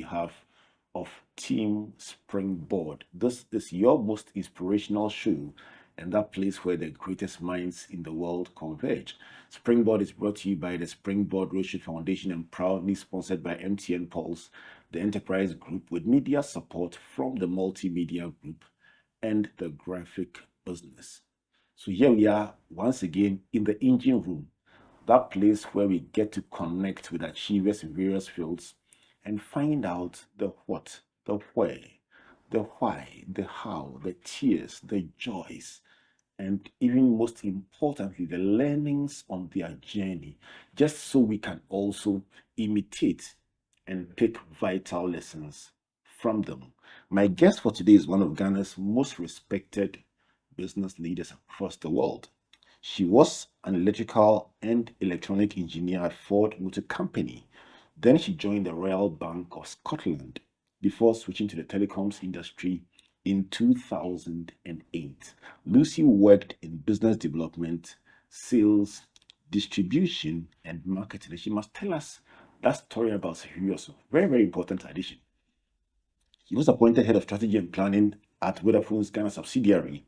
behalf of Team Springboard. This is your most inspirational show and that place where the greatest minds in the world converge. Springboard is brought to you by the Springboard Rothschild Foundation and proudly sponsored by MTN Pulse, the enterprise group, with media support from the multimedia group and the graphic business. So here we are once again in the engine room, that place where we get to connect with achievers in various fields and find out the what, the where, the why, the how, the tears, the joys, and even most importantly, the learnings on their journey, just so we can also imitate and pick vital lessons from them. My guest for today is one of Ghana's most respected business leaders across the world. She was an electrical and electronic engineer at Ford Motor Company. Then she joined the Royal Bank of Scotland before switching to the telecoms industry in 2008. Lucy worked in business development, sales, distribution, and marketing. She must tell us that story about Serioso. Very, very important addition. He was appointed head of strategy and planning at Vodafone's Ghana subsidiary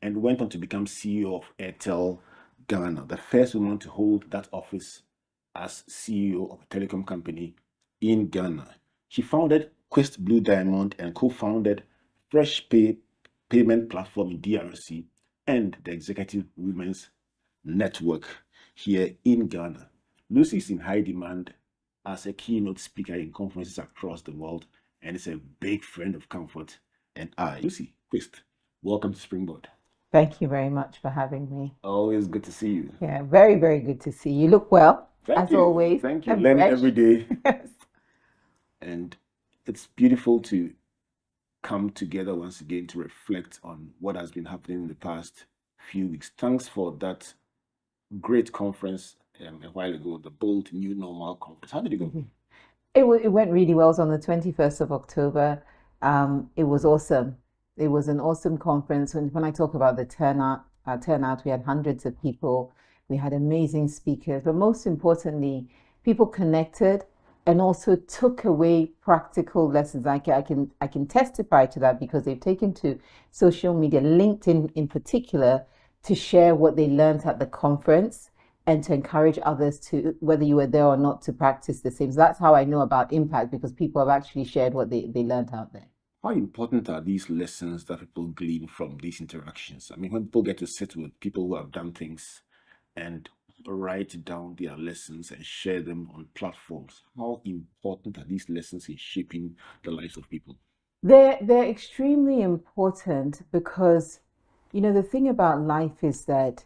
and went on to become CEO of Airtel Ghana, the first woman to hold that office as CEO of a telecom company in Ghana. She founded Quist Blue Diamond and co-founded Fresh Pay payment platform in DRC and the Executive Women's Network here in Ghana. Lucy is in high demand as a keynote speaker in conferences across the world and is a big friend of Comfort and I. Lucy Quist, welcome to Springboard. Thank you very much for having me. Always good to see you. Yeah, very, very good to see you. You look well, Thank as you. always. Thank you. And Learning fresh. every day. Yes. And it's beautiful to come together once again to reflect on what has been happening in the past few weeks. Thanks for that great conference a while ago, the Bold New Normal Conference. How did it go? It went really well. It was on the 21st of October. It was awesome. It was an awesome conference. When I talk about the turnout, we had hundreds of people. We had amazing speakers, but most importantly, people connected and also took away practical lessons. I can testify to that because they've taken to social media, LinkedIn in particular, to share what they learned at the conference and to encourage others to, whether you were there or not, to practice the same. So that's how I know about impact, because people have actually shared what they learned out there. How important are these lessons that people glean from these interactions? I mean, when people get to sit with people who have done things and write down their lessons and share them on platforms, how important are these lessons in shaping the lives of people? They're extremely important because, the thing about life is that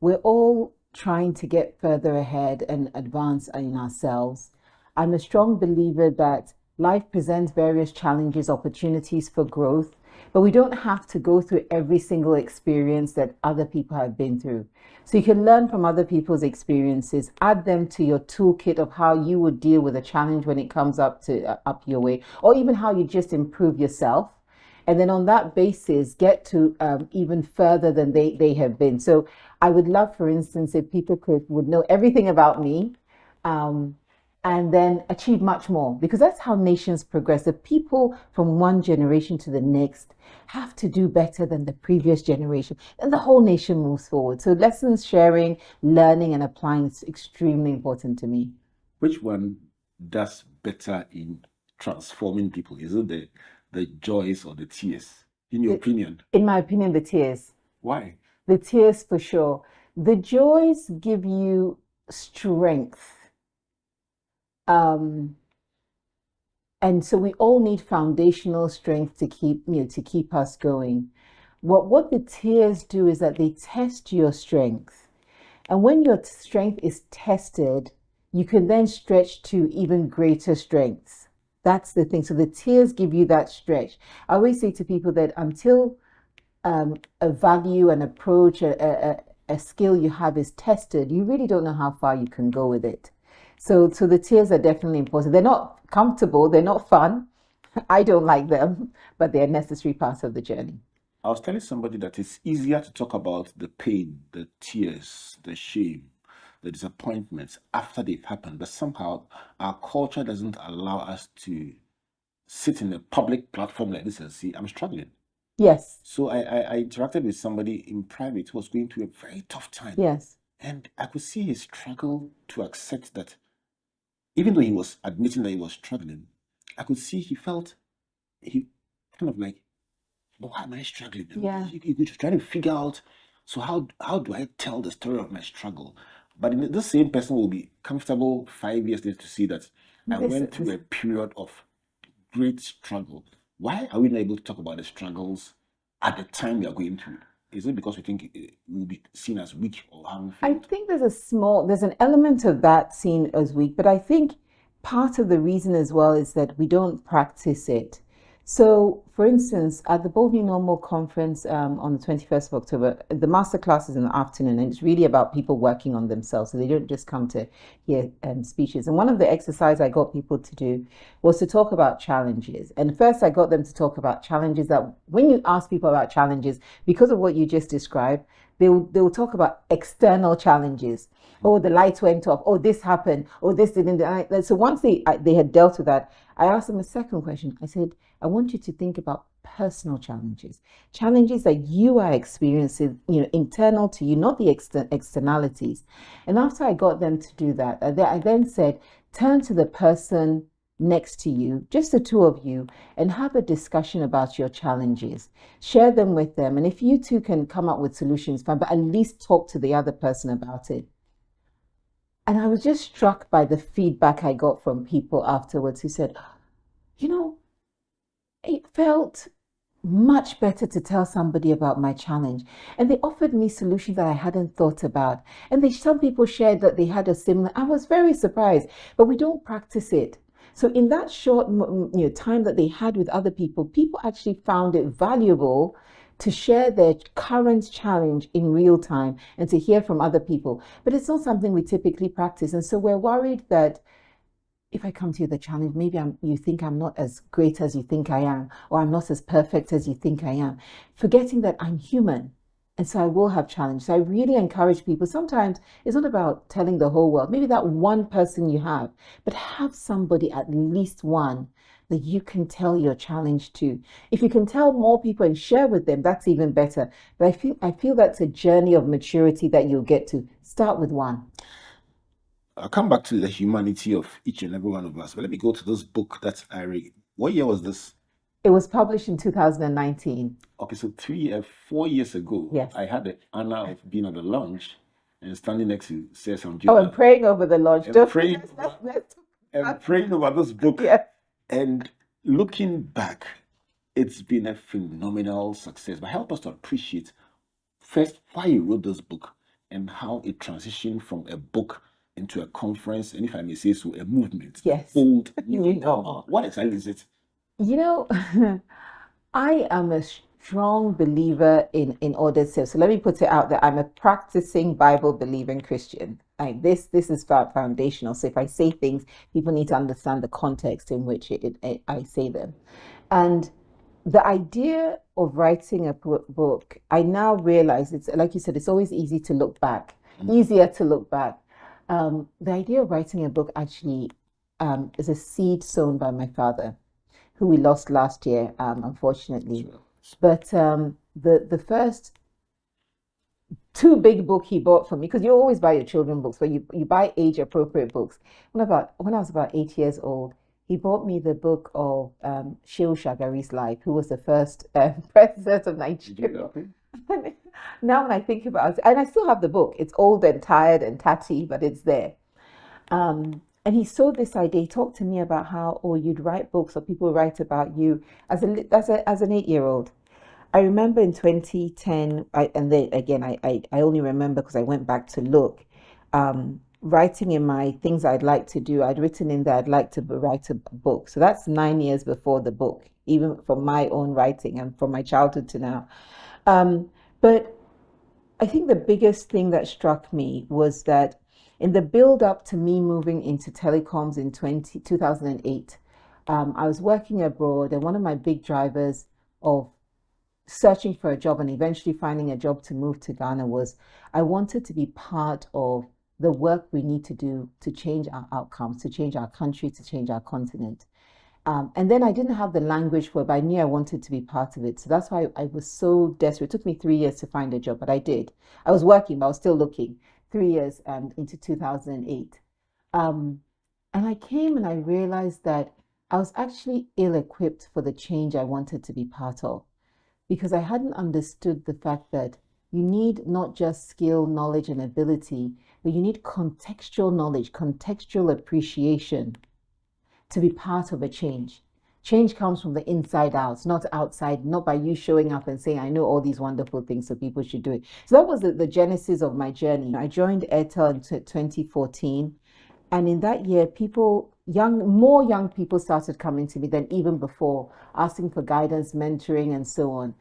we're all trying to get further ahead and advance in ourselves. I'm a strong believer that life presents various challenges, opportunities for growth, but we don't have to go through every single experience that other people have been through. So you can learn from other people's experiences, add them to your toolkit of how you would deal with a challenge when it comes up your way, or even how you just improve yourself. And then on that basis, get to even further than they have been. So I would love, for instance, if people would know everything about me, um, and then achieve much more, because that's how nations progress. The people from one generation to the next have to do better than the previous generation, and the whole nation moves forward. So lessons sharing, learning, and applying is extremely important to me. Which one does better in transforming people? Is it the joys or the tears, in your opinion? In my opinion, the tears. Why? The tears for sure. The joys give you strength. Um, and so we all need foundational strength to keep us going. What the tears do is that they test your strength. And when your strength is tested, you can then stretch to even greater strengths. That's the thing. So the tears give you that stretch. I always say to people that until a value, an approach, a skill you have is tested, you really don't know how far you can go with it. So the tears are definitely important. They're not comfortable, they're not fun. I don't like them, but they're necessary parts of the journey. I was telling somebody that it's easier to talk about the pain, the tears, the shame, the disappointments after they've happened, but somehow our culture doesn't allow us to sit in a public platform like this and say, I'm struggling. Yes. So I interacted with somebody in private who was going through a very tough time. Yes. And I could see his struggle to accept that, even though he was admitting that he was struggling, I could see he kind of like, why am I struggling? Yeah. You trying to figure out, so how do I tell the story of my struggle? But this same person will be comfortable 5 years later to see that I went through a period of great struggle. Why are we not able to talk about the struggles at the time we are going through? Is it because we think we'll be seen as weak or having I failed? think there's an element of that seen as weak, but I think part of the reason as well is that we don't practice it. So, for instance, at the Bold New Normal conference on the 21st of October, the master class is in the afternoon, and it's really about people working on themselves. So they don't just come to hear speeches. And one of the exercises I got people to do was to talk about challenges. And first, I got them to talk about challenges that when you ask people about challenges, because of what you just described, they will talk about external challenges. Oh, the lights went off. Oh, this happened. Oh, this didn't. So once they had dealt with that, I asked them a second question. I said, I want you to think about personal challenges, challenges that you are experiencing, internal to you, not the externalities. And after I got them to do that, I then said, turn to the person next to you, just the two of you, and have a discussion about your challenges. Share them with them. And if you two can come up with solutions, fine, but at least talk to the other person about it. And I was just struck by the feedback I got from people afterwards who said, you know, it felt much better to tell somebody about my challenge. And they offered me solutions that I hadn't thought about. And some people shared that they had a similar. I was very surprised, but we don't practice it. So in that short time that they had with other people, people actually found it valuable to share their current challenge in real time and to hear from other people. But it's not something we typically practice. And so we're worried that if I come to you with a challenge, maybe you think I'm not as great as you think I am, or I'm not as perfect as you think I am, forgetting that I'm human. And so I will have challenges. So I really encourage people. Sometimes it's not about telling the whole world, maybe that one person you have, but have somebody, at least one, that you can tell your challenge to. If you can tell more people and share with them, that's even better. But I feel that's a journey of maturity that you'll get to. Start with one. I'll come back to the humanity of each and every one of us. But let me go to this book that I read. What year was this? It was published in 2019. Okay, so 4 years ago, Yes. I had the honor of being at the lounge and standing next to Cesar Oh, and praying over the launch. and praying over this book. Yeah. And looking back, it's been a phenomenal success. But help us to appreciate first why you wrote this book and how it transitioned from a book into a conference, and if I may say so, a movement. Yes. Bold. What exactly is it? I am a strong believer in ordered self. So let me put it out there. I'm a practicing Bible believing Christian. Like this is foundational. So if I say things, people need to understand the context in which I say them. And the idea of writing a book, I now realize it's like you said, it's always easier to look back. The idea of writing a book actually is a seed sown by my father, who we lost last year, unfortunately. But the first two big book he bought for me, because you always buy your children books, but you buy age appropriate books. When I was about 8 years old, he bought me the book of Shehu Shagari's life, who was the first president of Nigeria. Now when I think about it, and I still have the book, it's old and tired and tatty, but it's there. And he saw this idea. He talked to me about how, you'd write books or people write about you as an 8-year-old. I remember in 2010, and then again, I only remember because I went back to look, writing in my things I'd like to do. I'd written in that I'd like to write a book. So that's 9 years before the book, even from my own writing and from my childhood to now. But I think the biggest thing that struck me was that in the build up to me moving into telecoms in 2008, I was working abroad, and one of my big drivers of searching for a job and eventually finding a job to move to Ghana was I wanted to be part of the work we need to do to change our outcomes, to change our country, to change our continent. And then I didn't have the language for it, but I knew I wanted to be part of it. So that's why I was so desperate. It took me 3 years to find a job, but I did. I was working, but I was still looking. 3 years into 2008. Um, and I came and I realized that I was actually ill-equipped for the change I wanted to be part of because I hadn't understood the fact that you need not just skill, knowledge, and ability, but you need contextual knowledge, contextual appreciation to be part of a change. Change comes from the inside out, not outside, not by you showing up and saying, I know all these wonderful things, so people should do it. So that was the genesis of my journey. I joined Airtel in 2014. And in that year, more young people started coming to me than even before, asking for guidance, mentoring, and so on.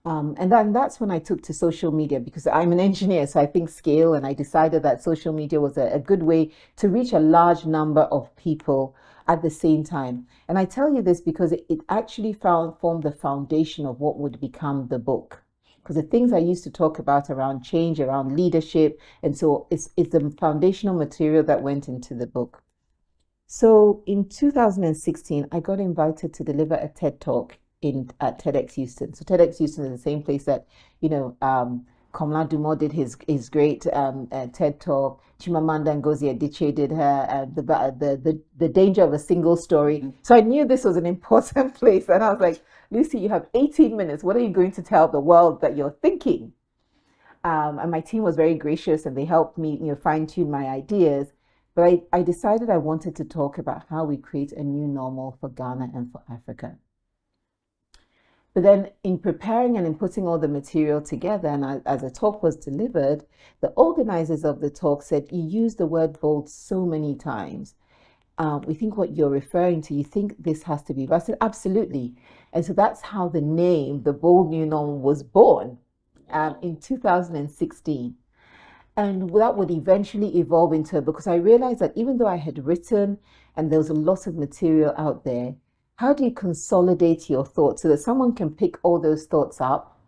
And then that's when I took to social media because I'm an engineer, so I think scale, and I decided that social media was a good way to reach a large number of people at the same time. And I tell you this because it actually formed the foundation of what would become the book. Because the things I used to talk about around change, around leadership, and so it's the foundational material that went into the book. So in 2016, I got invited to deliver a TED talk at TEDx Houston. So TEDx Houston is the same place that, Komla Dumont did his great TED talk. Chimamanda Ngozi Adichie did her the danger of a single story. So I knew this was an important place, and I was like, Lucy, you have 18 minutes. What are you going to tell the world that you're thinking? And my team was very gracious, and they helped me, fine tune my ideas. But I decided I wanted to talk about how we create a new normal for Ghana and for Africa. But then in preparing and in putting all the material together, and as the talk was delivered, the organizers of the talk said, you use the word bold so many times. We think what you're referring to, you think this has to be. But I said, absolutely. And so that's how the name, the Bold New Normal, was born in 2016. And that would eventually evolve into, because I realized that even though I had written and there was a lot of material out there, how do you consolidate your thoughts so that someone can pick all those thoughts up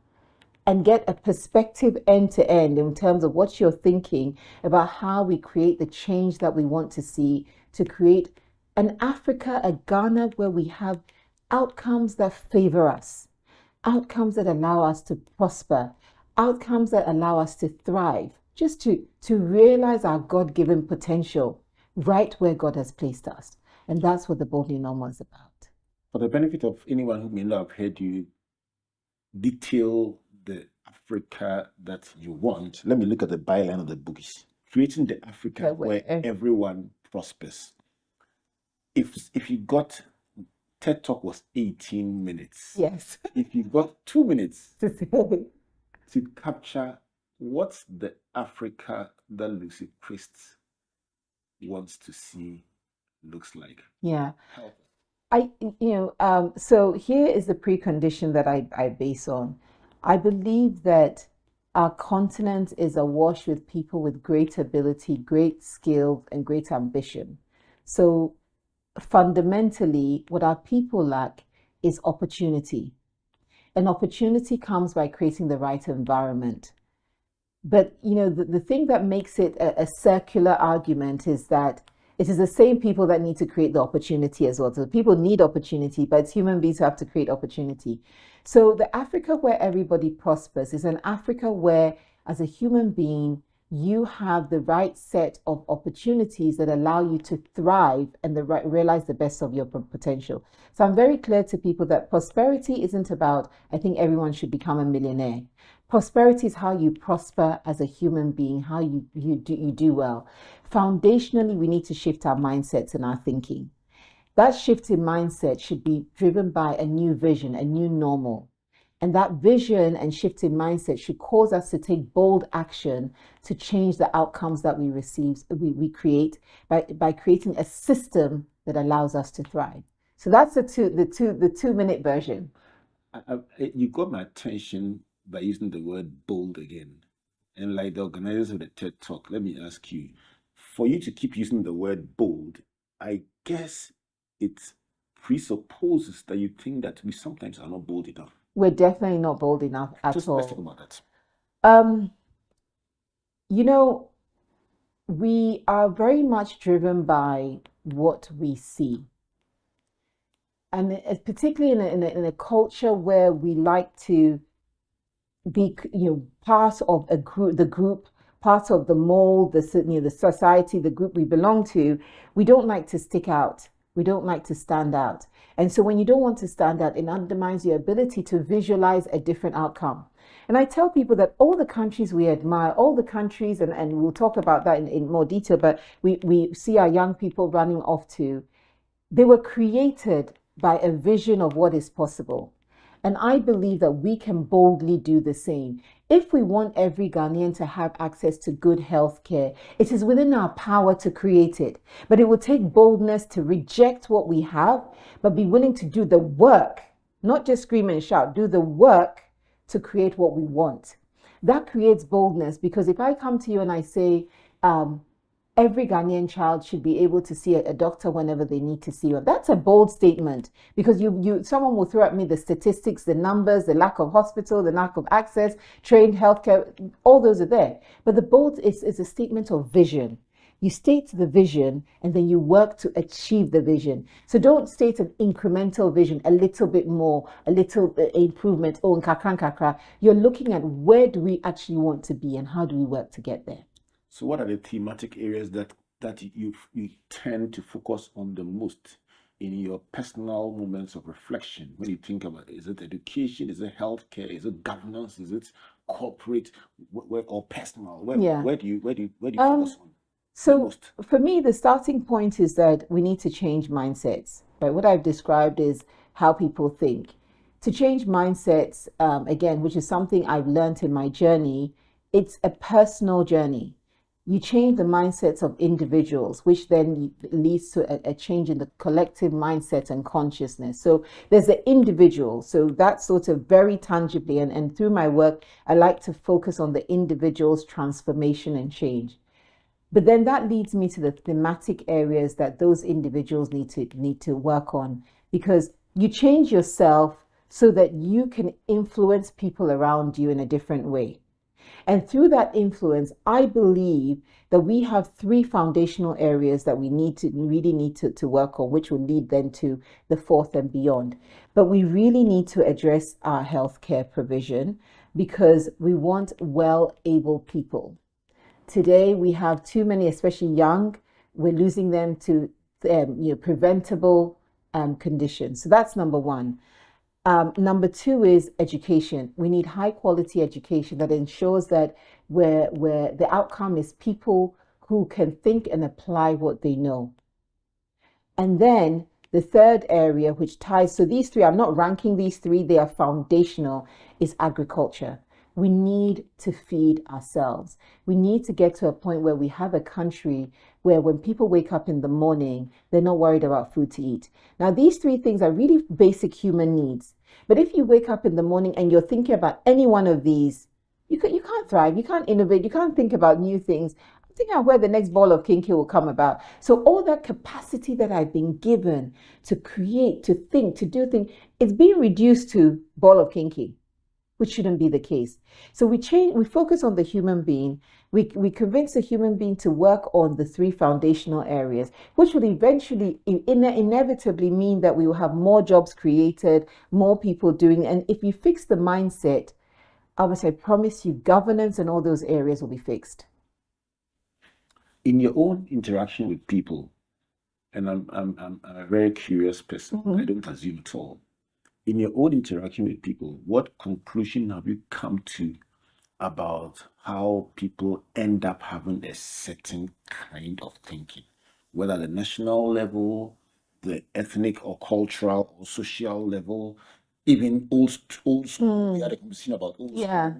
and get a perspective end to end in terms of what you're thinking about how we create the change that we want to see to create an Africa, a Ghana where we have outcomes that favor us, outcomes that allow us to prosper, outcomes that allow us to thrive, just to realize our God-given potential right where God has placed us. And that's what the Bold New Normal is about. For the benefit of anyone who may not have heard you detail the Africa that you want, let me look at the byline of the book. Creating the Africa where everyone prospers. If you got TED Talk was 18 minutes. Yes. If you got 2 minutes to capture what's the Africa that Lucy Quist wants to see looks like. Yeah. So here is the precondition that I base on. I believe that our continent is awash with people with great ability, great skill, and great ambition. So fundamentally, what our people lack is opportunity. And opportunity comes by creating the right environment. But, the thing that makes it a circular argument is that it is the same people that need to create the opportunity as well. So people need opportunity, but it's human beings who have to create opportunity. So the Africa where everybody prospers is an Africa where, as a human being, you have the right set of opportunities that allow you to thrive and realize the best of your potential. So I'm very clear to people that prosperity isn't about, I think everyone should become a millionaire. Prosperity is how you prosper as a human being, how you do well. Foundationally, we need to shift our mindsets and our thinking. That shift in mindset should be driven by a new vision, a new normal. And that vision and shift in mindset should cause us to take bold action to change the outcomes that we create by creating a system that allows us to thrive. So that's the 2-minute version. You got my attention by using the word bold again. And like the organizers of the TED Talk, let me ask you, for you to keep using the word bold, I guess it presupposes that you think that we sometimes are not bold enough. We're definitely not bold enough at all. Let's talk about that. We are very much driven by what we see. and particularly in a culture where we like to be, part of a group, the group, part of the mold, the society, the group we belong to, we don't like to stick out. We don't like to stand out. And so when you don't want to stand out, it undermines your ability to visualize a different outcome. And I tell people that all the countries we admire, all the countries, and we'll talk about that in more detail, but we see our young people running off to, they were created by a vision of what is possible. And I believe that we can boldly do the same. If we want every Ghanaian to have access to good health care, it is within our power to create it. But it will take boldness to reject what we have, but be willing to do the work, not just scream and shout, do the work to create what we want. That creates boldness, because if I come to you and I say, every Ghanaian child should be able to see a doctor whenever they need to see one. That's a bold statement, because someone will throw at me the statistics, the numbers, the lack of hospital, the lack of access, trained healthcare, all those are there. But the bold is a statement of vision. You state the vision and then you work to achieve the vision. So don't state an incremental vision, a little bit more, a little improvement, oh, nkakra, nkakra. You're looking at where do we actually want to be and how do we work to get there. So what are the thematic areas that you tend to focus on the most in your personal moments of reflection when you think about it? Is it education? Is it healthcare? Is it governance? Is it corporate or personal? Where do you focus on? So for me, the starting point is that we need to change mindsets. Right? What I've described is how people think. To change mindsets, again, which is something I've learned in my journey, it's a personal journey. You change the mindsets of individuals, which then leads to a change in the collective mindset and consciousness. So there's the individual. So that's sort of very tangibly, and through my work, I like to focus on the individual's transformation and change. But then that leads me to the thematic areas that those individuals need to work on, because you change yourself so that you can influence people around you in a different way. And through that influence, I believe that we have three foundational areas that we really need to work on, which will lead then to the fourth and beyond. But we really need to address our healthcare provision, because we want well-able people. Today, we have too many, especially young, we're losing them to preventable conditions. So that's number one. Number two is education. We need high quality education that ensures that where the outcome is people who can think and apply what they know. And then the third area, which ties, so these three, I'm not ranking these three, they are foundational, is agriculture. We need to feed ourselves. We need to get to a point where we have a country where when people wake up in the morning, they're not worried about food to eat. Now, these three things are really basic human needs. But if you wake up in the morning and you're thinking about any one of these, you can't thrive, you can't innovate, you can't think about new things. I'm thinking of where the next ball of kinky will come about. So all that capacity that I've been given to create, to think, to do things, it's being reduced to ball of kinky, which shouldn't be the case. So we focus on the human being. We convince the human being to work on the three foundational areas, which will eventually, inevitably mean that we will have more jobs created, more people doing. And if you fix the mindset, I promise you, governance and all those areas will be fixed. In your own interaction with people, and I'm a very curious person. I don't assume at all. In your own interaction with people, what conclusion have you come to about how people end up having a certain kind of thinking, whether at the national level, the ethnic or cultural or social level, even old school. We had a conversation about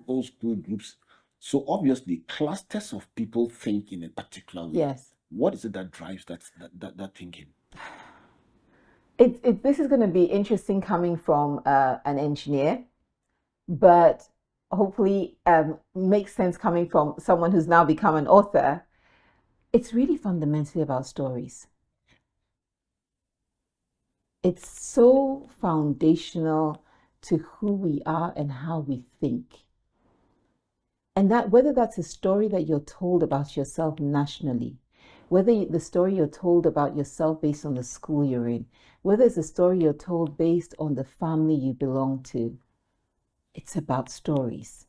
old school groups. So obviously, clusters of people think in a particular way. Yes. What is it that drives that thinking? This is going to be interesting coming from an engineer, but hopefully makes sense coming from someone who's now become an author. It's really fundamentally about stories. It's so foundational to who we are and how we think. And that whether that's a story that you're told about yourself nationally, Whether the story you're told about yourself based on the school you're in, whether it's a story you're told based on the family you belong to, it's about stories.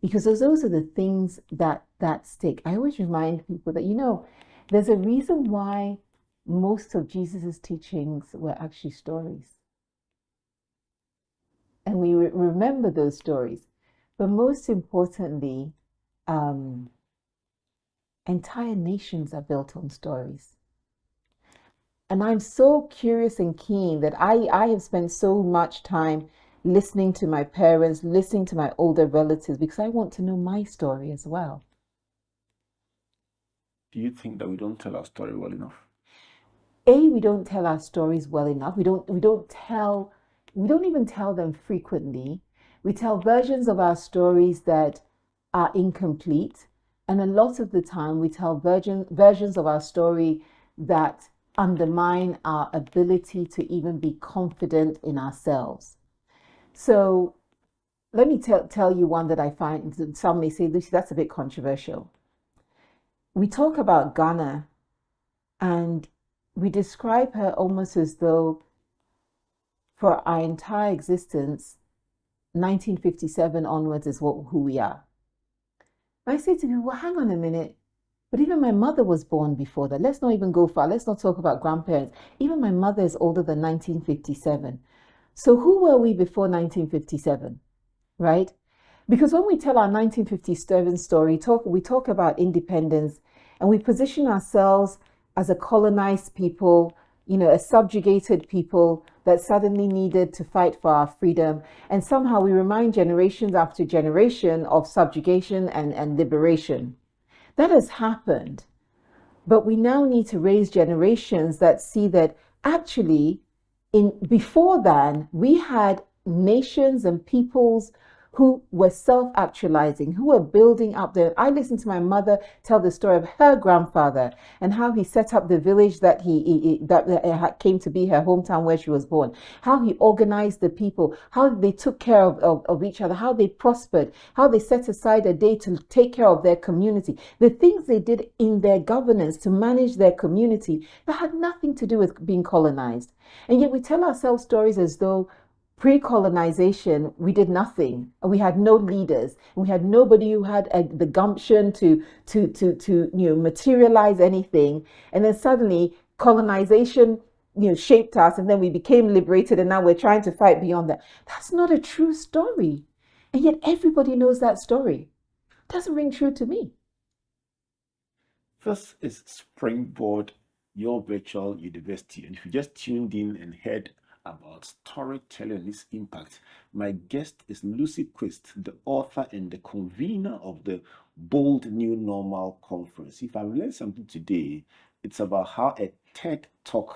Because those are the things that stick. I always remind people that, there's a reason why most of Jesus's teachings were actually stories. And we remember those stories. But most importantly, entire nations are built on stories. And I'm so curious and keen that I have spent so much time listening to my parents, listening to my older relatives, because I want to know my story as well. Do you think that we don't tell our story well enough? We don't tell our stories well enough. We don't even tell them frequently. We tell versions of our stories that are incomplete. And a lot of the time we tell versions of our story that undermine our ability to even be confident in ourselves. So let me tell you one that I find some may say, Lucy, that's a bit controversial. We talk about Ghana and we describe her almost as though for our entire existence, 1957 onwards is who we are. I say to people, well, hang on a minute. But even my mother was born before that. Let's not even go far. Let's not talk about grandparents. Even my mother is older than 1957. So who were we before 1957, right? Because when we tell our 1957 story, we talk about independence and we position ourselves as a colonized people, a subjugated people that suddenly needed to fight for our freedom. And somehow we remind generations after generation of subjugation and liberation. That has happened. But we now need to raise generations that see that actually, before then, we had nations and peoples who were self-actualizing, who were building up their... I listened to my mother tell the story of her grandfather and how he set up the village that that came to be her hometown where she was born, how he organized the people, how they took care of each other, how they prospered, how they set aside a day to take care of their community, the things they did in their governance to manage their community that had nothing to do with being colonized. And yet we tell ourselves stories as though pre-colonization, we did nothing. We had no leaders. We had nobody who had the gumption to materialize anything. And then suddenly colonization, shaped us, and then we became liberated, and now we're trying to fight beyond that. That's not a true story. And yet everybody knows that story. It doesn't ring true to me. This is Springboard, your virtual university. And if you just tuned in and heard about storytelling and its impact, my guest is Lucy Quist, the author and the convener of the Bold New Normal Conference. If I've learned something today, it's about how a TED Talk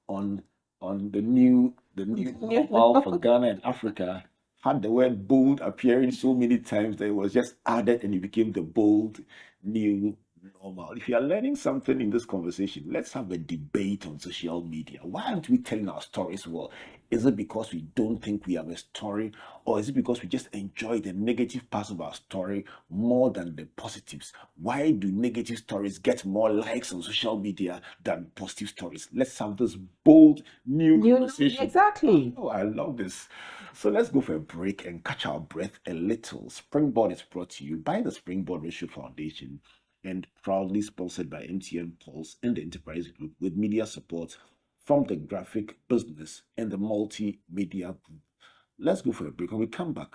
on the new normal for Ghana and Africa had the word bold appearing so many times that it was just added and it became the bold new normal. If you are learning something in this conversation, let's have a debate on social media. Why aren't we telling our stories well? Is it because we don't think we have a story, or is it because we just enjoy the negative parts of our story more than the positives? Why do negative stories get more likes on social media than positive stories? Let's have this bold new conversation. Exactly. Oh, I love this. So let's go for a break and catch our breath a little. Springboard is brought to you by the Springboard Ratio Foundation and proudly sponsored by MTN Pulse and the Enterprise Group, with media support from the Graphic Business and the Multimedia Group. Let's go for a break. When we come back,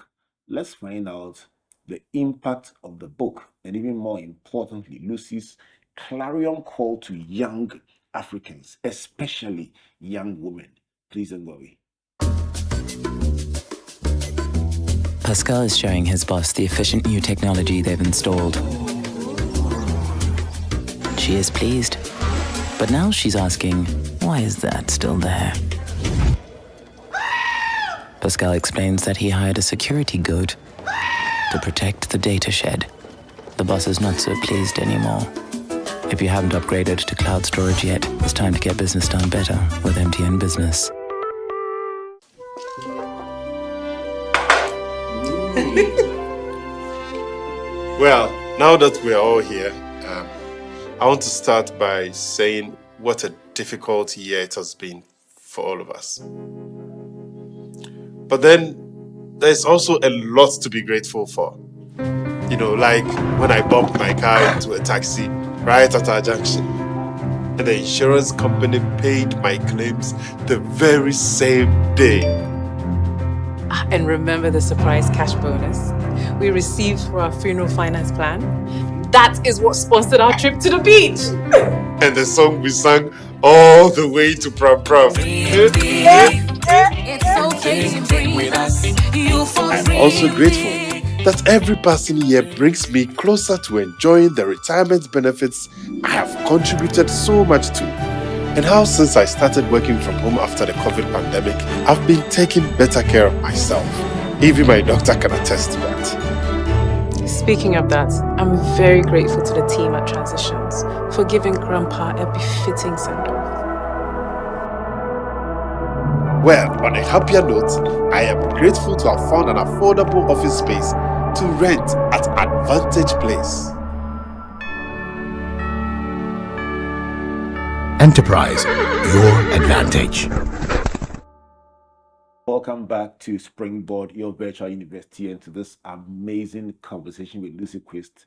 let's find out the impact of the book, and even more importantly, Lucy's clarion call to young Africans, especially young women. Please don't worry. Pascal is showing his boss the efficient new technology they've installed. She is pleased, but now she's asking, why is that still there? Pascal explains that he hired a security guard to protect the data shed. The boss is not so pleased anymore. If you haven't upgraded to cloud storage yet, it's time to get business done better with MTN Business. Well, now that we're all here, I want to start by saying what a difficult year it has been for all of us. But then there's also a lot to be grateful for. You know, like when I bumped my car into a taxi right at our junction, and the insurance company paid my claims the very same day. And remember the surprise cash bonus we received for our funeral finance plan? That is what sponsored our trip to the beach. And the song we sang all the way to Pram Pram. I'm also grateful that every passing year brings me closer to enjoying the retirement benefits I have contributed so much to. And how since I started working from home after the COVID pandemic, I've been taking better care of myself. Even my doctor can attest to that. Speaking of that, I'm very grateful to the team at Transitions for giving Grandpa a befitting send-off. Well, on a happier note, I am grateful to have found an affordable office space to rent at Advantage Place. Enterprise, your advantage. Welcome back to Springboard, your virtual university, and to this amazing conversation with Lucy Quist,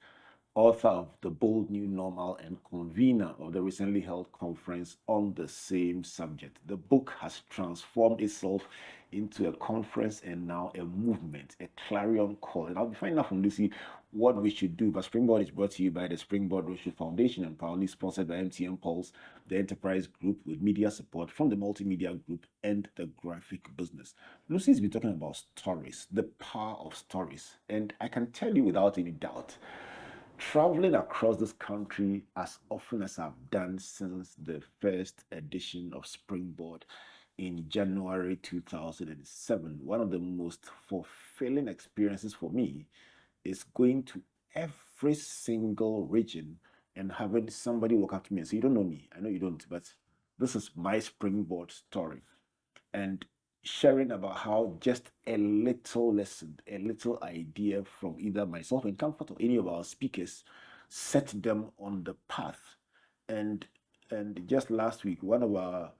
author of The Bold New Normal and convener of the recently held conference on the same subject. The book has transformed itself into a conference and now a movement, a clarion call. And I'll be finding out from Lucy what we should do. But Springboard is brought to you by the Springboard Rothschild Foundation and proudly sponsored by MTN Pulse, the enterprise group, with media support from the multimedia group and the graphic business. Lucy's been talking about stories, the power of stories. And I can tell you without any doubt, traveling across this country as often as I've done since the first edition of Springboard in January 2007, one of the most fulfilling experiences for me is going to every single region and having somebody walk up to me and say, "You don't know me. I know you don't, but this is my Springboard story." And sharing about how just a little lesson, a little idea from either myself and Comfort or any of our speakers set them on the path. And just last week, we don't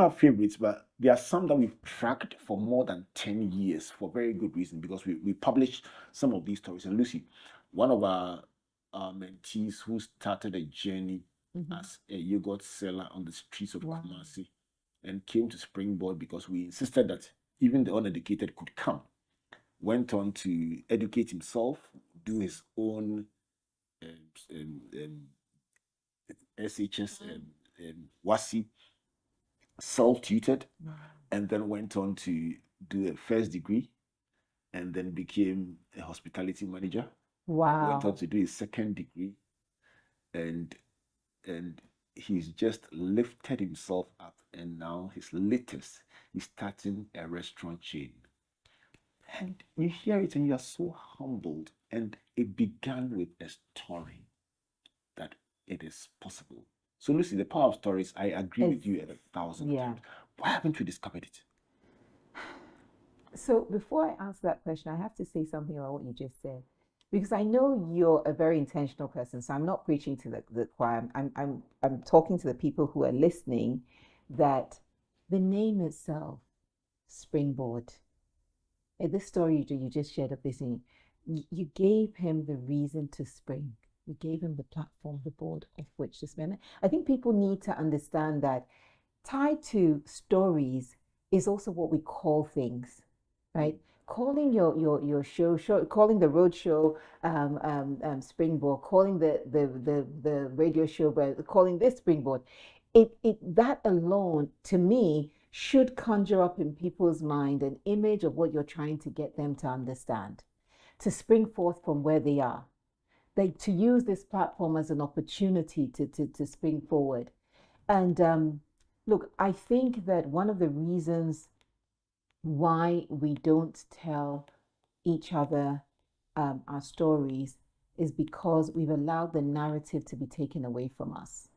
have favorites, but there are some that we've tracked for more than 10 years for very good reason, because we publish some of these stories. And Lucy, one of our mentees who started a journey as a yogurt seller on the streets of Kumasi and came to Springboard because we insisted that even the uneducated could come, went on to educate himself, do his own SHS WASI, self-tutored, and then went on to do a first degree and then became a hospitality manager. Went on to do his second degree, and he's just lifted himself up, and now his latest, he's starting a restaurant chain. And you hear it and you are so humbled. And it began with a story that it is possible. So Lucy, the power of stories, I agree with you at 1,000 times. Why haven't we discovered it? So before I answer that question, I have to say something about what you just said, because I know you're a very intentional person. So I'm not preaching to the choir. I'm talking to the people who are listening, that the name itself, Springboard. This story you just shared of this, you gave him the reason to spring. You gave him the platform, the board of which to spend. I think people need to understand that tied to stories is also what we call things, right? Calling your show, calling the road show Springboard, calling the radio show, calling this Springboard, that alone to me should conjure up in people's mind an image of what you're trying to get them to understand, to spring forth from where they are. To use this platform as an opportunity to spring forward. And look, I think that one of the reasons why we don't tell each other our stories is because we've allowed the narrative to be taken away from us.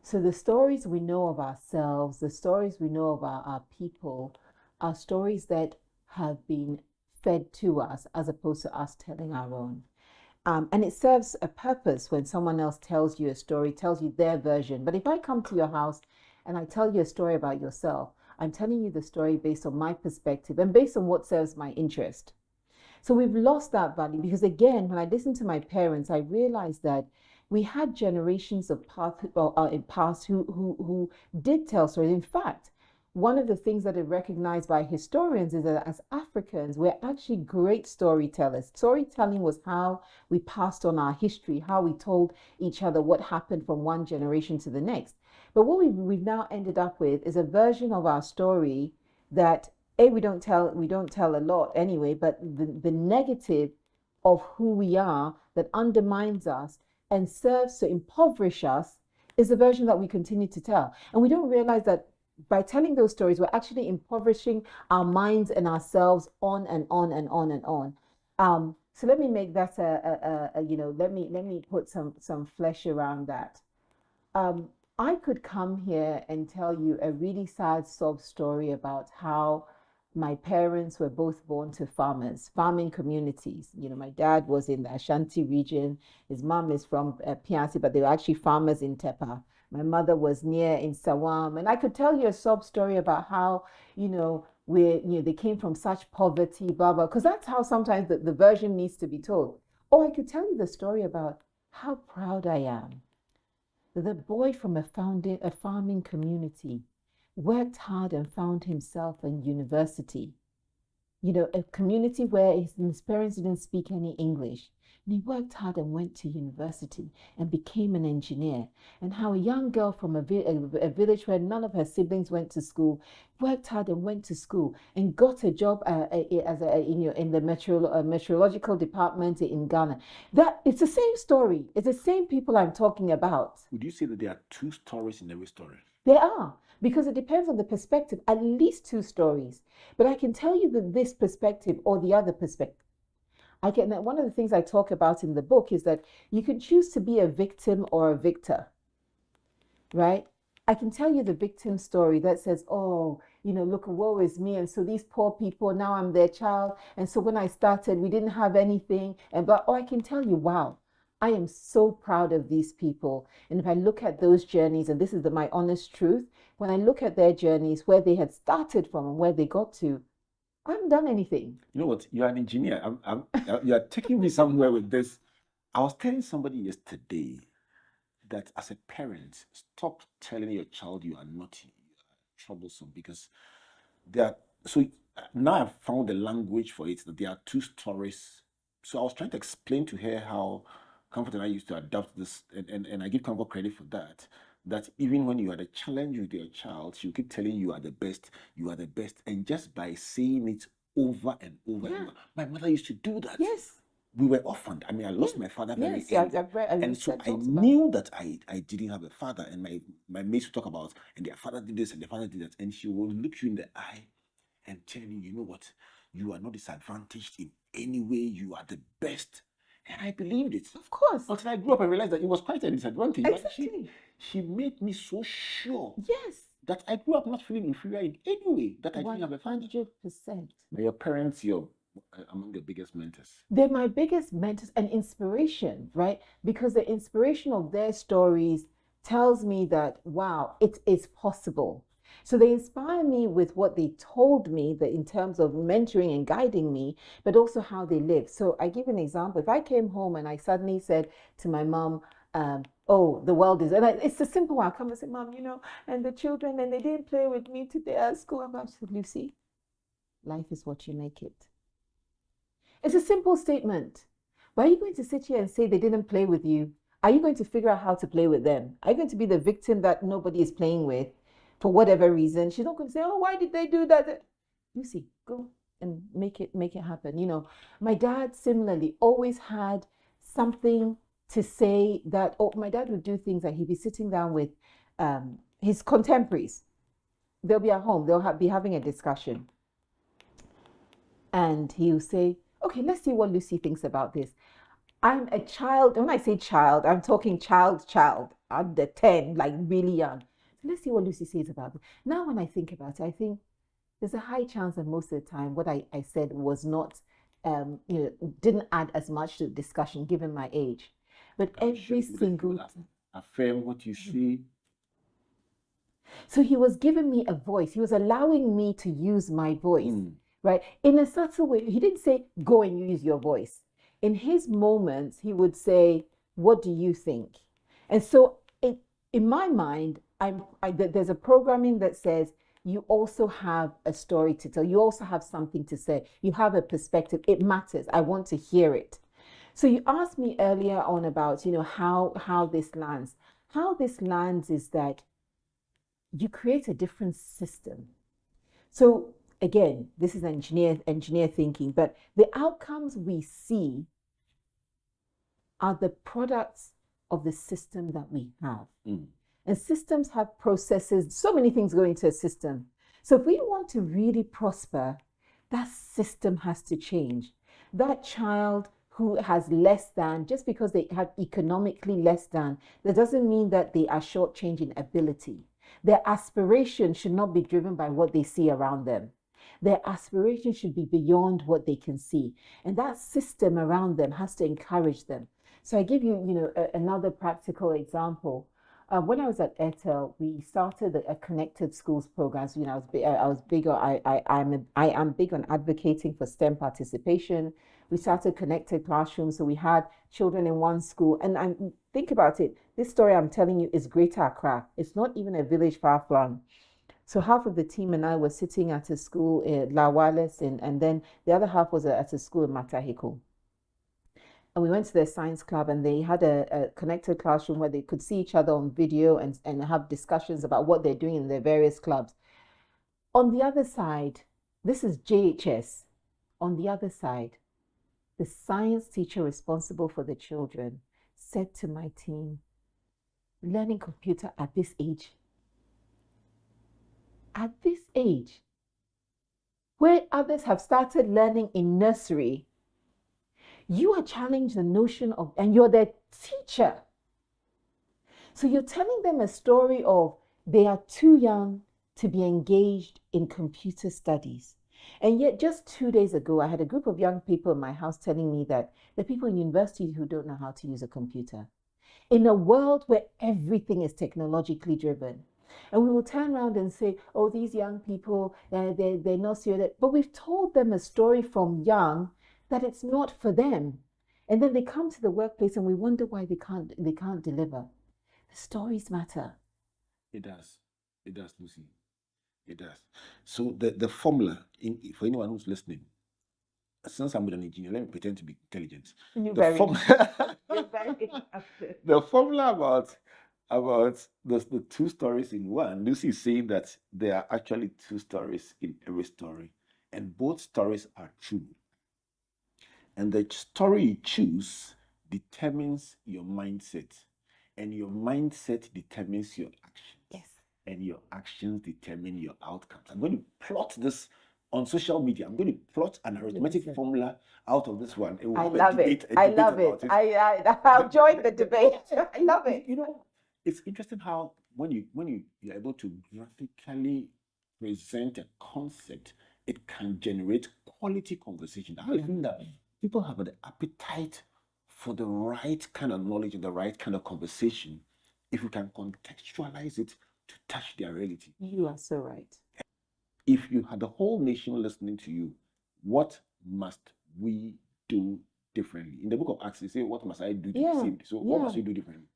So the stories we know of ourselves, the stories we know of our people, are stories that have been fed to us as opposed to us telling our own. And it serves a purpose when someone else tells you a story, tells you their version. But if I come to your house and I tell you a story about yourself, I'm telling you the story based on my perspective and based on what serves my interest. So we've lost that value because, again, when I listened to my parents, I realized that we had generations of past who did tell stories. In fact, one of the things that are recognized by historians is that as Africans, we're actually great storytellers. Storytelling was how we passed on our history, how we told each other what happened from one generation to the next. But what we've now ended up with is a version of our story that we don't tell a lot anyway, but the negative of who we are that undermines us and serves to impoverish us is the version that we continue to tell. And we don't realize that by telling those stories, we're actually impoverishing our minds and ourselves on and on and on and on. So let me make that let me put some flesh around that. I could come here and tell you a really sad sob story about how my parents were both born to farming communities. My dad was in the Ashanti region. His mom is from Piansi, but they were actually farmers in Tepa. My mother was near in Sawam. And I could tell you a sob story about how, they came from such poverty, blah, blah, because that's how sometimes the version needs to be told. Or I could tell you the story about how proud I am that the boy from a farming community worked hard and found himself in university. A community where his parents didn't speak any English. And he worked hard and went to university and became an engineer. And how a young girl from a village where none of her siblings went to school worked hard and went to school and got a job in the meteorological department in Ghana. That it's the same story. It's the same people I'm talking about. Would you say that there are two stories in every story? There are, because it depends on the perspective, at least two stories. But I can tell you that this perspective or the other perspective. One of the things I talk about in the book is that you can choose to be a victim or a victor, right? I can tell you the victim story that says, oh, look, woe is me. And so these poor people, now I'm their child. And so when I started, we didn't have anything. Or I can tell you, wow, I am so proud of these people. And if I look at those journeys, and this is my honest truth, when I look at their journeys, where they had started from and where they got to, I haven't done anything. You know what? You're an engineer. You're taking me somewhere with this. I was telling somebody yesterday that as a parent, stop telling your child you are naughty, you are troublesome, because so now I've found the language for it, that there are two stories. So I was trying to explain to her how Comfort and I used to adapt this, and I give Comfort credit for that. That even when you had a challenge with your child, she'll keep telling you are the best, and just by saying it over and over and over. My mother used to do that. Yes. We were orphaned. I mean, I lost my father very early. I've read, and so I knew that I didn't have a father, and my mates would talk about, and their father did this and their father did that, and she will look you in the eye and tell you, you know what, you are not disadvantaged in any way, you are the best. And I believed it. Of course. Until I grew up and realized that it was quite a disadvantage. Exactly. She made me so sure. Yes. That I grew up not feeling inferior in any way, that I didn't have a father. 100%. Your parents, you're among the biggest mentors. They're my biggest mentors and inspiration, right? Because the inspiration of their stories tells me that, wow, it is possible. So they inspire me with what they told me, that in terms of mentoring and guiding me, but also how they live. So I give an example. If I came home and I suddenly said to my mom, oh, the world is, and it's a simple one. I come and say, Mom, and the children, and they didn't play with me today at school. And Mom said, Lucy, life is what you make it. It's a simple statement. But are you going to sit here and say they didn't play with you? Are you going to figure out how to play with them? Are you going to be the victim that nobody is playing with for whatever reason? She's not going to say, oh, why did they do that? Lucy, go and make it happen. My dad similarly always had something to say that, my dad would do things like he'd be sitting down with his contemporaries. They'll be at home, they'll be having a discussion. And he'll say, okay, let's see what Lucy thinks about this. I'm a child. When I say child, I'm talking child, under 10, like really young. So let's see what Lucy says about it. Now, when I think about it, I think there's a high chance that most of the time what I said was not didn't add as much to the discussion given my age. But every single affirm what you see. So he was giving me a voice. He was allowing me to use my voice, right? In a subtle way. He didn't say, go and use your voice. In his moments, he would say, what do you think? And so in my mind, there's a programming that says, you also have a story to tell. You also have something to say. You have a perspective. It matters. I want to hear it. So you asked me earlier on about, how this lands. How this lands is that you create a different system. So again, this is engineer thinking, but the outcomes we see are the products of the system that we have. And systems have processes, so many things go into a system. So if we want to really prosper, that system has to change. That child who has less than, just because they have economically less than, that doesn't mean that they are shortchanging ability. Their aspiration should not be driven by what they see around them. Their aspiration should be beyond what they can see. And that system around them has to encourage them. So I give you, another practical example. When I was at Airtel, we started a connected schools program. So, I am big on advocating for STEM participation. We started connected classrooms. So we had children in one school. And think about it. This story I'm telling you is Greater Accra. It's not even a village far flung. So half of the team and I were sitting at a school in La Wales, and then the other half was at a school in Matahiko. And we went to their science club, and they had a connected classroom where they could see each other on video and have discussions about what they're doing in their various clubs. On the other side, this is JHS. On the other side, the science teacher responsible for the children said to my team, learning computer at this age, where others have started learning in nursery, you are challenging the notion of, and you're their teacher. So you're telling them a story of they are too young to be engaged in computer studies. And yet just 2 days ago, I had a group of young people in my house telling me that there are people in universities who don't know how to use a computer. In a world where everything is technologically driven. And we will turn around and say, oh, these young people, they're not serious. But we've told them a story from young that it's not for them. And then they come to the workplace and we wonder why they can't deliver. The stories matter. It does, Lucy. It does. So the formula, for anyone who's listening, since I'm with an engineer, let me pretend to be intelligent. You're very The formula about the two stories in one, Lucy is saying that there are actually two stories in every story, and both stories are true. And the story you choose determines your mindset, and your mindset determines your actions. Yes. And your actions determine your outcomes. I'm going to plot this on social media. I'm going to plot an arithmetic formula out of this one. I love it. I'll join the debate. I love it. It's interesting how when you're able to graphically present a concept, it can generate quality conversation. I think that people have the appetite for the right kind of knowledge and the right kind of conversation if we can contextualize it to touch their reality. You are so right. If you had the whole nation listening to you, what must we do differently? In the book of Acts, they say, what must I do to be saved? So what must we do differently?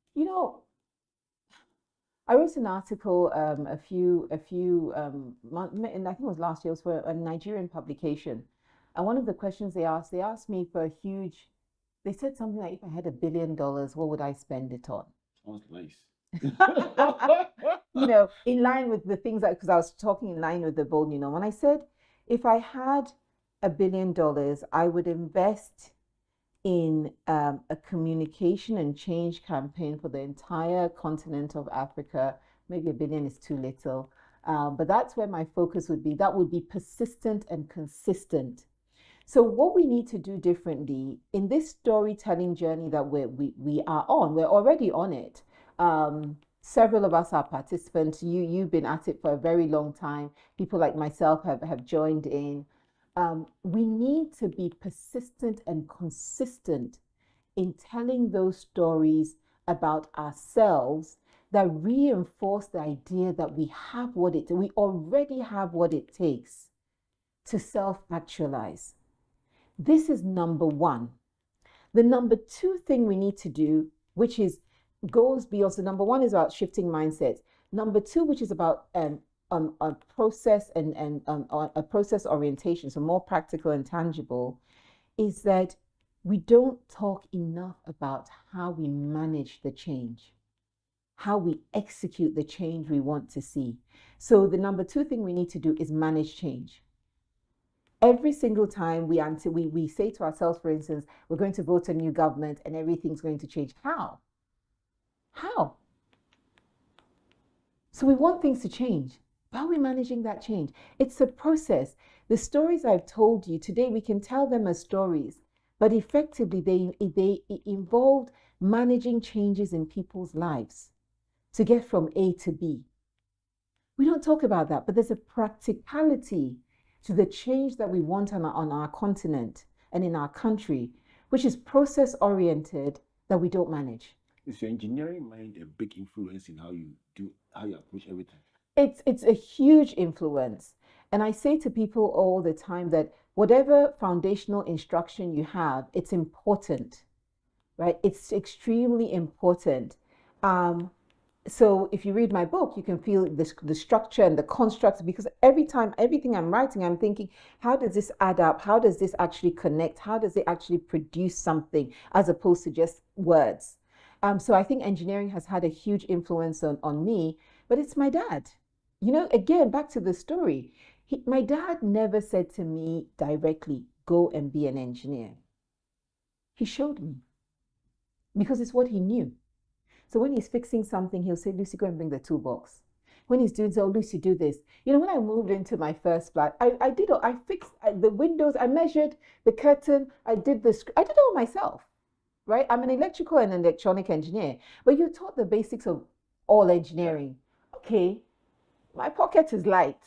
I wrote an article a few months, and I think it was last year. It was for a Nigerian publication. And one of the questions they asked me for they said something like, if I had $1 billion, what would I spend it on? Sounds nice. In line with the things because I was talking in line with the bold, when I said, if I had $1 billion, I would invest in a communication and change campaign for the entire continent of Africa. Maybe $1 billion is too little, but that's where my focus would be. That would be persistent and consistent. So what we need to do differently in this storytelling journey that we are on, we're already on it. Several of us are participants. You've been at it for a very long time. People like myself have joined in. We need to be persistent and consistent in telling those stories about ourselves that reinforce the idea that we already have what it takes to self-actualize. This is number one. The number two thing we need to do, which goes beyond, so number one is about shifting mindsets. Number two, which is about a process and a process orientation, so more practical and tangible, is that we don't talk enough about how we manage the change, how we execute the change we want to see. So the number two thing we need to do is manage change. Every single time we say to ourselves, for instance, we're going to vote a new government and everything's going to change. How? How? So we want things to change. How are we managing that change? It's a process. The stories I've told you today, we can tell them as stories, but effectively they involved managing changes in people's lives to get from A to B. We don't talk about that, but there's a practicality to the change that we want on our continent and in our country, which is process oriented, that we don't manage. Is your engineering mind a big influence in how you approach everything? It's a huge influence. And I say to people all the time that whatever foundational instruction you have, it's important, right? It's extremely important. So if you read my book, you can feel the structure and the constructs, because everything I'm writing, I'm thinking, how does this add up? How does this actually connect? How does it actually produce something as opposed to just words? So I think engineering has had a huge influence on me, but it's my dad. Again, back to the story. My dad never said to me directly, go and be an engineer. He showed me, because it's what he knew. So when he's fixing something, he'll say, Lucy, go and bring the toolbox. When he's doing so, Lucy, do this. When I moved into my first flat, I fixed the windows, I measured the curtain, I did it all myself, right? I'm an electrical and electronic engineer, but you're taught the basics of all engineering. Okay, my pocket is light.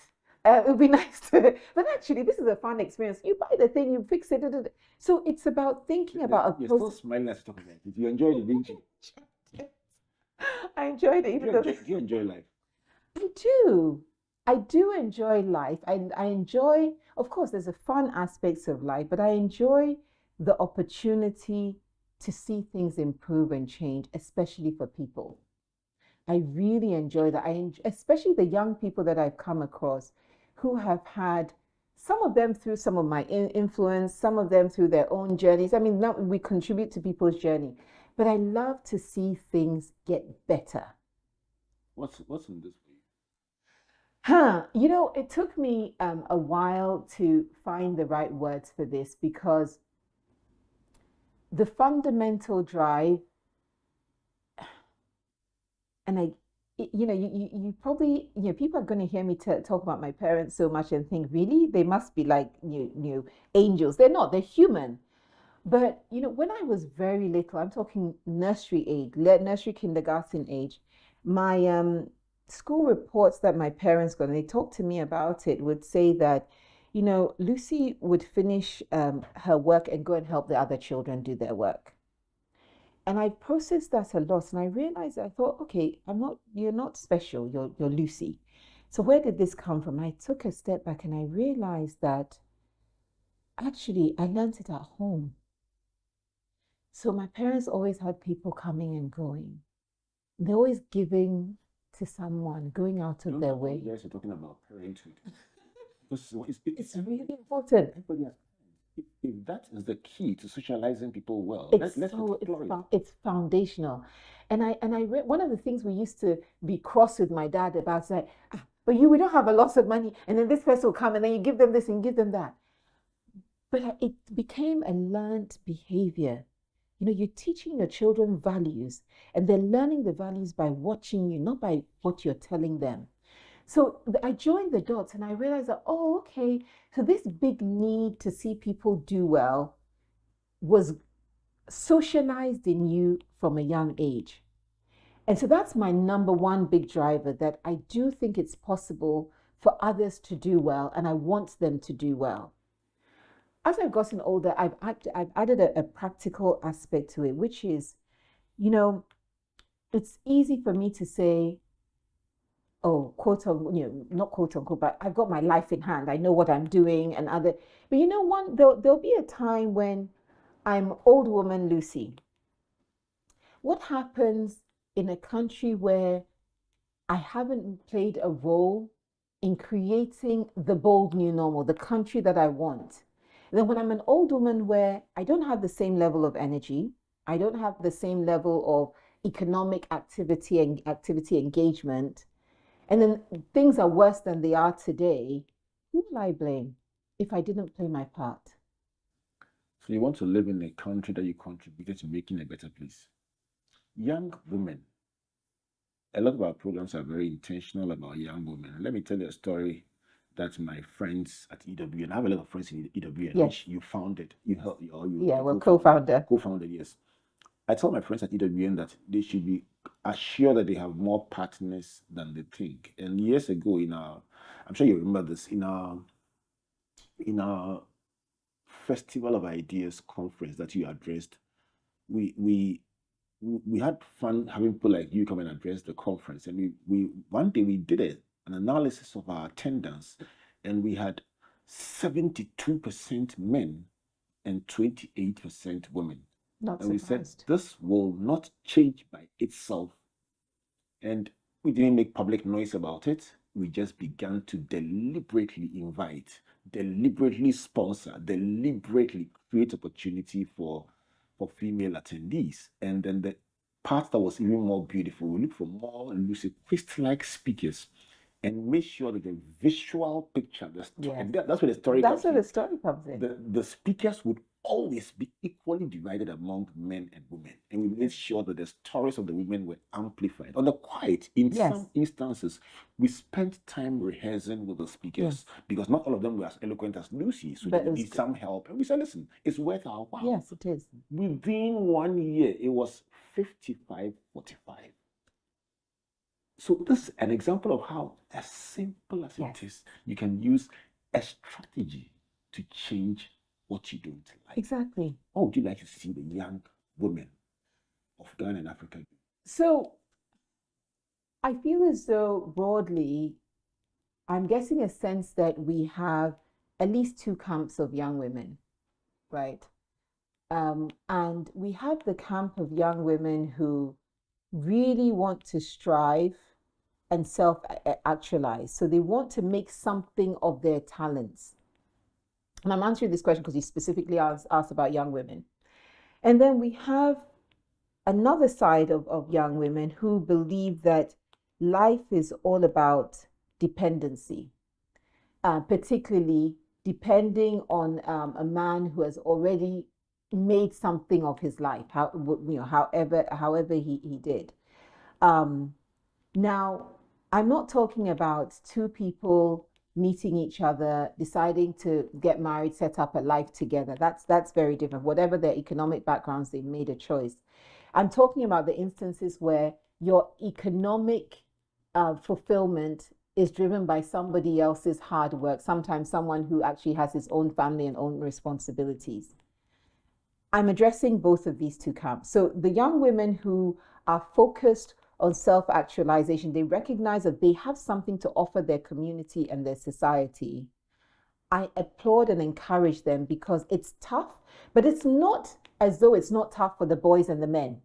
It would be nice to, but actually, this is a fun experience. You buy the thing, you fix it. So it's about thinking about a You're process. still smiling as you're talking about it. You enjoyed it, didn't you? I enjoyed it. Do you enjoy life? I do. I do enjoy life. I enjoy, of course, there's a fun aspects of life, but I enjoy the opportunity to see things improve and change, especially for people. I really enjoy that. Especially the young people that I've come across who have had, some of them through some of my influence, some of them through their own journeys. I mean, now we contribute to people's journey, but I love to see things get better. What's in this for you? It took me a while to find the right words for this, because the fundamental drive, and you probably, people are going to hear me talk about my parents so much and think, really, they must be like angels. They're not. They're human. But when I was very little, I'm talking nursery age, nursery kindergarten age, my school reports that my parents got, and they talked to me about it, would say that Lucy would finish her work and go and help the other children do their work. And I processed that a lot, and I realized, I thought, okay, you're not special, you're Lucy. So where did this come from? I took a step back and I realized that actually I learned it at home. So my parents always had people coming and going. They're always giving to someone, going out of their way. You guys are talking about parenthood. It's really important. Everybody has, if that is the key to socializing people well, let's explore it. It's foundational. And I read, one of the things we used to be cross with my dad about, like, but we don't have a lot of money, and then this person will come and then you give them this and give them that. But it became a learned behavior. You're teaching your children values, and they're learning the values by watching you, not by what you're telling them. So I joined the dots and I realized that, oh, okay, so this big need to see people do well was socialized in you from a young age. And so that's my number one big driver, that I do think it's possible for others to do well, and I want them to do well. as I've gotten older, I've added a practical aspect to it, which is, you know, it's easy for me to say, oh, quote unquote, not quote unquote, but I've got my life in hand. I know what I'm doing and other. But there'll be a time when I'm old woman Lucy. What happens in a country where I haven't played a role in creating the bold new normal, the country that I want? And then when I'm an old woman where I don't have the same level of energy, I don't have the same level of economic activity and activity engagement, and then things are worse than they are today, who will I blame if I didn't play my part? So you want to live in a country that you contributed to making a better place. Young women. A lot of our programs are very intentional about young women. Let me tell you a story that my friends at EW, and I have a lot of friends in EW, Yes. which you founded, you helped, or you Yeah, well, co-founder. Co-founder, yes. I tell my friends at EWN that they should be assured that they have more partners than they think. And years ago, I'm sure you remember this, in our Festival of Ideas conference that you addressed, we had fun having people like you come and address the conference. And we one day we did an analysis of our attendance, and we had 72% men and 28% women. Not And we said, surprised. this will not change by itself. And we didn't make public noise about it. We just began to deliberately invite, deliberately sponsor, deliberately create opportunity for female attendees. And then the part that was even more beautiful, we look for more lucid, Quist-like speakers and make sure that the visual picture, Yes. and that's where the story That's comes where in. the story comes in. The speakers would always be equally divided among men and women. And we made sure that the stories of the women were amplified. On the quiet, in Yes. some instances, we spent time rehearsing with the speakers because not all of them were as eloquent as Lucy. So But they it was need some help. And we said, listen, it's worth our while. Yes, it is. Within 1 year, it was 55-45. So this is an example of how, as simple as Yes. it is, you can use a strategy to change what you don't like. Exactly. What would you like to see the young women of Ghana and Africa do? So I feel as though broadly, I'm getting a sense that we have at least two camps of young women, right? And we have the camp of young women who really want to strive and self-actualize. So they want to make something of their talents. And I'm answering this question because you specifically asked about young women. And then we have another side of young women who believe that life is all about dependency, particularly depending on a man who has already made something of his life, however he did. Now, I'm not talking about two people meeting each other, deciding to get married, set up a life together. That's very different. Whatever their economic backgrounds, they've made a choice. I'm talking about the instances where your economic fulfillment is driven by somebody else's hard work, sometimes someone who actually has his own family and own responsibilities. I'm addressing both of these two camps. So the young women who are focused on self-actualization, they recognize that they have something to offer their community and their society. I applaud and encourage them because it's tough, but it's not as though it's not tough for the boys and the men,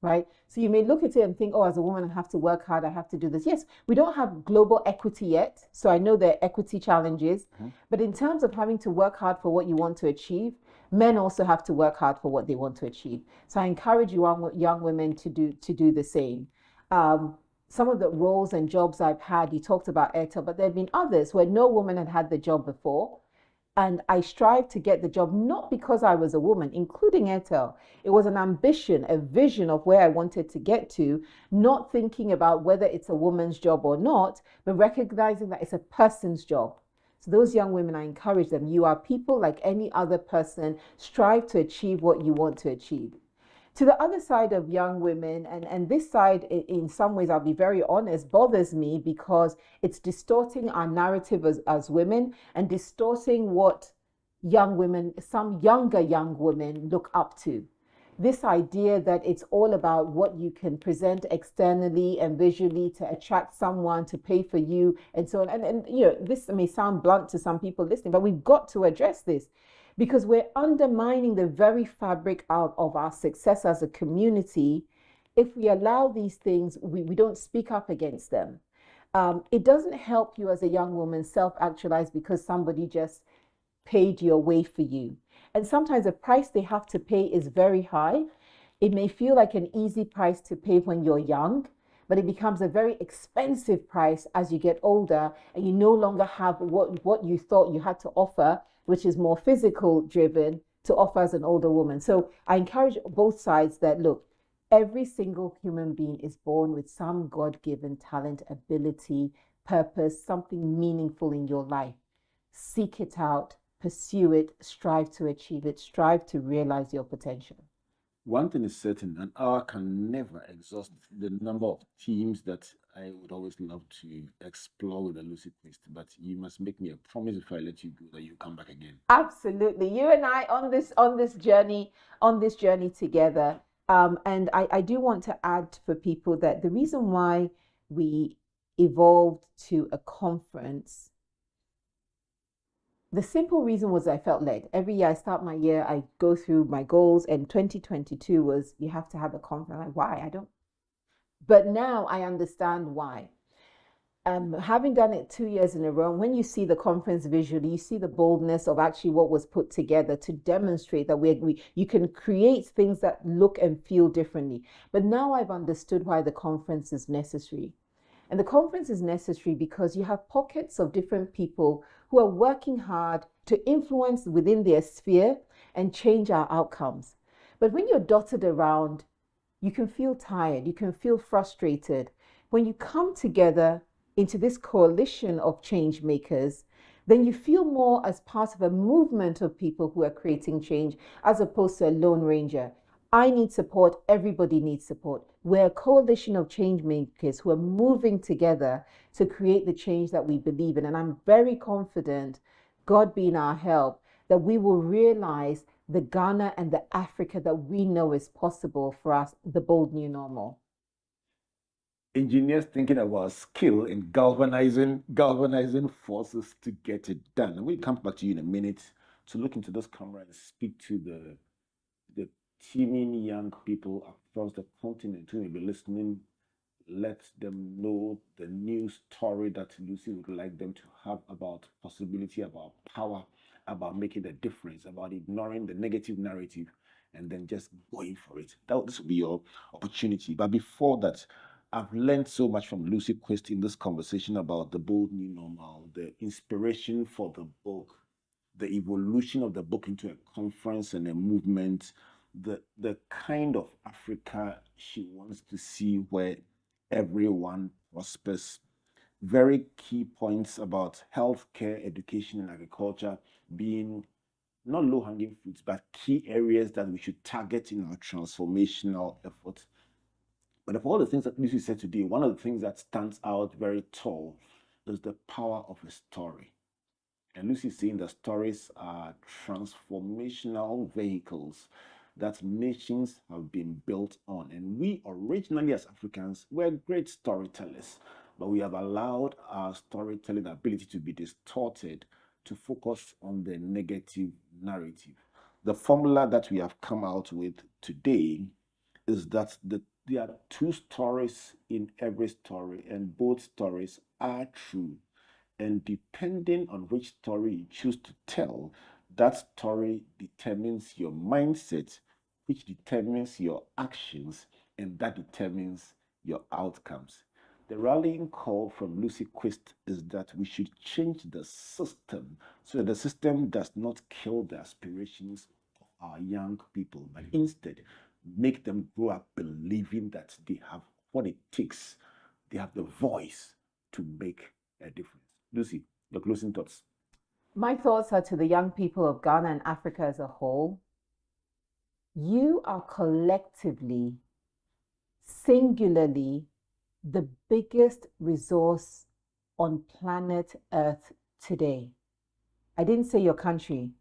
right? So you may look at it and think, oh, as a woman, I have to work hard, I have to do this. Yes, we don't have global equity yet, so I know there are equity challenges, but in terms of having to work hard for what you want to achieve, men also have to work hard for what they want to achieve. So I encourage young women to do the same. Some of the roles and jobs I've had, you talked about Airtel, but there have been others where no woman had the job before. And I strive to get the job, not because I was a woman, including Airtel. It was an ambition, a vision of where I wanted to get to, not thinking about whether it's a woman's job or not, but recognizing that it's a person's job. So those young women, I encourage them. You are people like any other person. Strive to achieve what you want to achieve. To the other side of young women, and this side, in some ways, I'll be very honest, bothers me because it's distorting our narrative as women and distorting what young women, some younger young women look up to. This idea that it's all about what you can present externally and visually to attract someone to pay for you and so on. And you know, this may sound blunt to some people listening, but we've got to address this because we're undermining the very fabric of our success as a community. If we allow these things, we don't speak up against them. It doesn't help you as a young woman self-actualize because somebody just paid your way for you. And sometimes the price they have to pay is very high. It may feel like an easy price to pay when you're young, but it becomes a very expensive price as you get older and you no longer have what you thought you had to offer, which is more physical driven, to offer as an older woman. So I encourage both sides that, look, every single human being is born with some God-given talent, ability, purpose, something meaningful in your life. Seek it out, pursue it, strive to achieve it, strive to realize your potential. One thing is certain, an hour can never exhaust the number of themes that I would always love to explore with a Lucy Quist, but you must make me a promise if I let you go that you come back again. Absolutely. You and I on this journey together. And I do want to add for people that the reason why we evolved to a conference, the simple reason was I felt led. Every year I start my year, I go through my goals, and 2022 was you have to have a conference. Like, why? I don't. But now I understand why. Having done it 2 years in a row, when you see the conference visually, you see the boldness of actually what was put together to demonstrate that you can create things that look and feel differently. But now I've understood why the conference is necessary. And the conference is necessary because you have pockets of different people who are working hard to influence within their sphere and change our outcomes. But when you're dotted around, you can feel tired, you can feel frustrated. When you come together into this coalition of change makers, then you feel more as part of a movement of people who are creating change as opposed to a lone ranger. I need support, everybody needs support. We're a coalition of change makers who are moving together to create the change that we believe in. And I'm very confident, God being our help, that we will realize the Ghana and the Africa that we know is possible for us, the bold new normal. Engineers thinking about skill in galvanizing forces to get it done. And we'll come back to you in a minute to look into this camera and speak to the teeming young people across the continent who may be listening. Let them know the new story that Lucy would like them to have about possibility, about power, about making a difference, about ignoring the negative narrative and then just going for it. This will be your opportunity. But before that, I've learned so much from Lucy Quist in this conversation about the bold new normal, the inspiration for the book, the evolution of the book into a conference and a movement, the kind of Africa she wants to see where everyone prospers. Very key points about healthcare, education, and agriculture being not low-hanging fruits, but key areas that we should target in our transformational efforts. But of all the things that Lucy said today, one of the things that stands out very tall is the power of a story. And Lucy is saying that stories are transformational vehicles that nations have been built on. And we originally, as Africans, were great storytellers, but we have allowed our storytelling ability to be distorted to focus on the negative narrative. The formula that we have come out with today is that there are two stories in every story, and both stories are true. And depending on which story you choose to tell, that story determines your mindset, which determines your actions, and that determines your outcomes. The rallying call from Lucy Quist is that we should change the system so that the system does not kill the aspirations of our young people, but instead make them grow up believing that they have what it takes, they have the voice to make a difference. Lucy, your closing thoughts. My thoughts are to the young people of Ghana and Africa as a whole. You are collectively, singularly, the biggest resource on planet Earth today. I didn't say your country.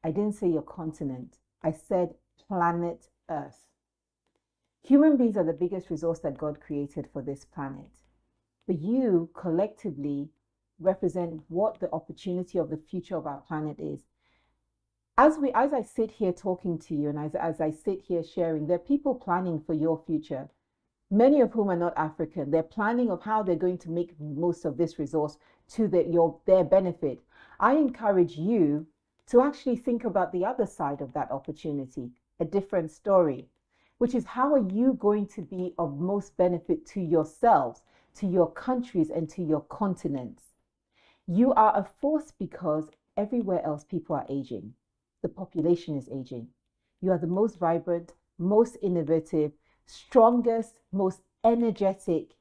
I didn't say your continent. I said planet Earth. Human beings are the biggest resource that God created for this planet. But you collectively represent what the opportunity of the future of our planet is. As I sit here talking to you, and as I sit here sharing, there are people planning for your future, many of whom are not African. They're planning of how they're going to make most of this resource to their benefit. I encourage you to actually think about the other side of that opportunity, a different story, which is how are you going to be of most benefit to yourselves, to your countries, and to your continents. You are a force because everywhere else people are aging. The population is aging. You are the most vibrant, most innovative, strongest, most energetic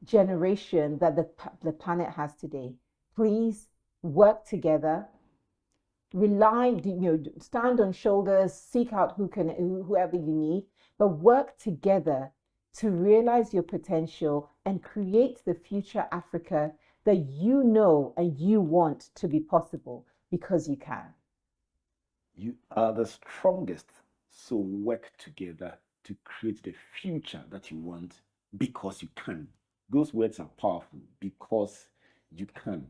generation that the planet has today. Please work together, stand on shoulders, seek out whoever you need, but work together to realize your potential and create the future Africa that you know and you want to be possible, because you can. You are the strongest, so work together to create the future that you want, because you can. Those words are powerful, because you can.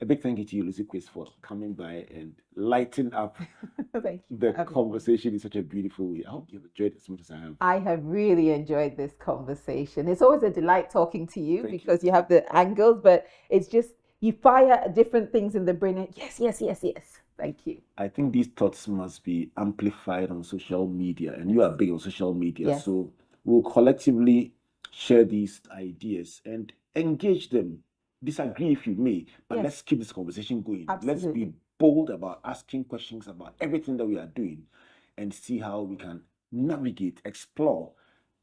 A big thank you to you, Lucy Quist, for coming by and lighting up Thank you the for having me. conversation in such a beautiful way. I hope you've enjoyed it as much as I have. I have really enjoyed this conversation. It's always a delight talking to you, Thank because you have the angles, but it's just, you fire different things in the brain. And yes. Thank you. I think these thoughts must be amplified on social media, and you are big on social media. Yes. So we'll collectively share these ideas and engage them. Disagree if you may, but Yes. let's keep this conversation going. Let's Absolutely. be bold about asking questions about everything that we are doing, and see how we can navigate, explore,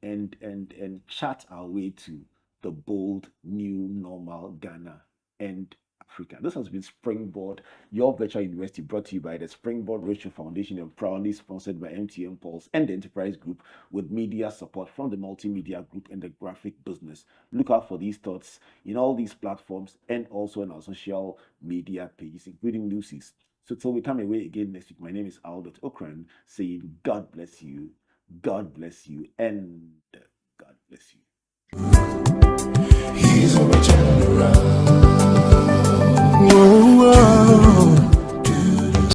and chart our way to the bold new normal Ghana and Africa. This has been Springboard, your virtual university, brought to you by the Springboard Rachel Foundation and proudly sponsored by MTN Pulse and the Enterprise Group, with media support from the Multimedia Group and the Graphic Business. Look out for these thoughts in all these platforms and also in our social media pages, including Lucy's. So till we come away again next week, my name is Albert Okran, saying God bless you, and God bless you. He's a rich